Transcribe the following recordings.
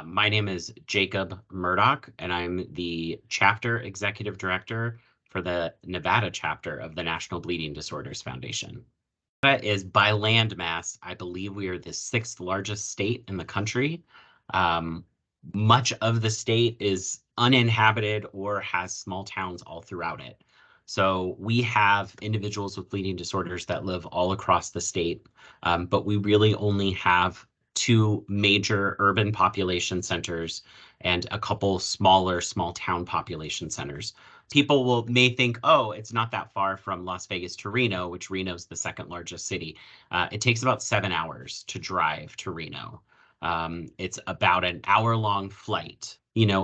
My name is Jacob Murdock, and I'm the chapter executive director for the Nevada chapter of the National Bleeding Disorders Foundation. Nevada is by land mass, I believe we are the sixth largest state in the country. Um, Much of the state is uninhabited or has small towns all throughout it. So we have individuals with bleeding disorders that live all across the state, but we really only have two major urban population centers and a couple smaller small town population centers. People may think, oh, it's not that far from Las Vegas to Reno, which Reno's the second largest city. It takes about 7 hours to drive to Reno. It's about an hour-long flight,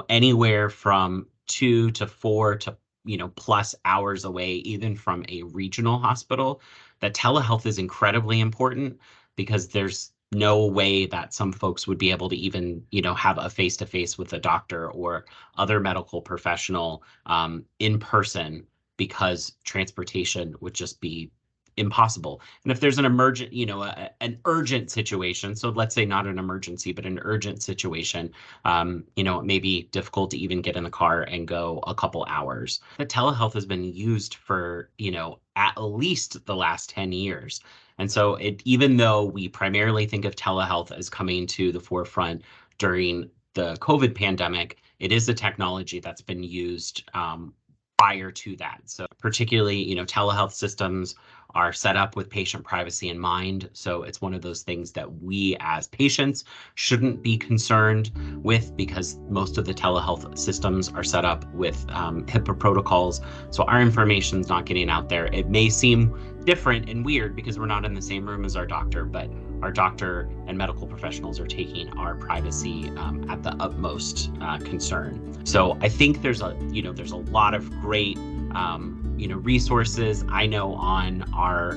anywhere from 2 to 4 to plus hours away, even from a regional hospital. That telehealth is incredibly important because there's no way that some folks would be able to even, have a face-to-face with a doctor or other medical professional in person because transportation would just be impossible. And if there's an emergent, an urgent situation, so let's say not an emergency, but an urgent situation, it may be difficult to even get in the car and go a couple hours. But telehealth has been used for, at least the last 10 years. And so even though we primarily think of telehealth as coming to the forefront during the COVID pandemic, it is a technology that's been used prior to that. So particularly, telehealth systems are set up with patient privacy in mind. So it's one of those things that we as patients shouldn't be concerned with because most of the telehealth systems are set up with HIPAA protocols. So our information's not getting out there. It may seem different and weird because we're not in the same room as our doctor, but our doctor and medical professionals are taking our privacy at the utmost concern. So I think there's a lot of great resources. I know on our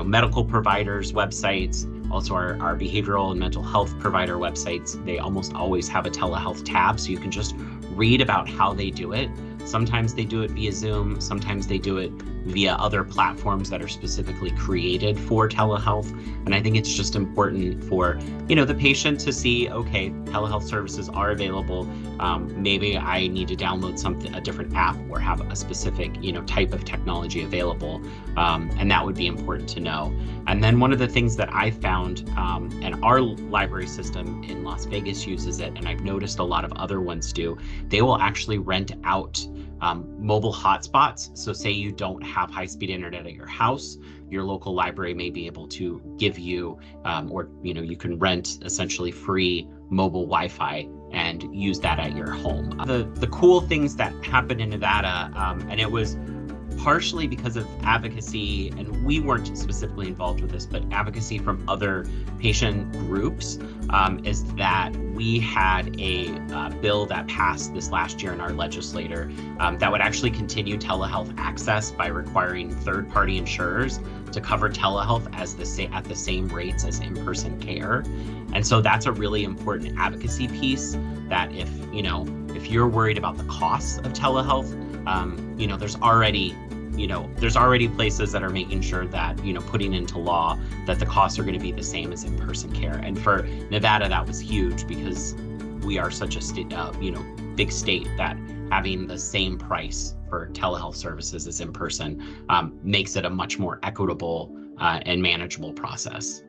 medical providers websites, also our behavioral and mental health provider websites, they almost always have a telehealth tab, so you can just read about how they do it. Sometimes they do it via Zoom, sometimes they do it via other platforms that are specifically created for telehealth. And I think it's just important for, the patient to see, okay, telehealth services are available. Maybe I need to download a different app or have a specific, type of technology available. And that would be important to know. And then one of the things that I found, and our library system in Las Vegas uses it, and I've noticed a lot of other ones do, they will actually rent out mobile hotspots. So say you don't have high-speed internet at your house, your local library may be able to give you, or you can rent essentially free mobile Wi-Fi and use that at your home. The cool things that happened in Nevada, and it was partially because of advocacy, and we weren't specifically involved with this, but advocacy from other patient groups, is that we had a bill that passed this last year in our legislature that would actually continue telehealth access by requiring third-party insurers to cover telehealth at the same rates as in-person care. And so that's a really important advocacy piece that if you're worried about the costs of telehealth, there's already places that are making sure that, putting into law that the costs are going to be the same as in-person care. And for Nevada, that was huge because we are such a big state that having the same price for telehealth services as in person makes it a much more equitable and manageable process.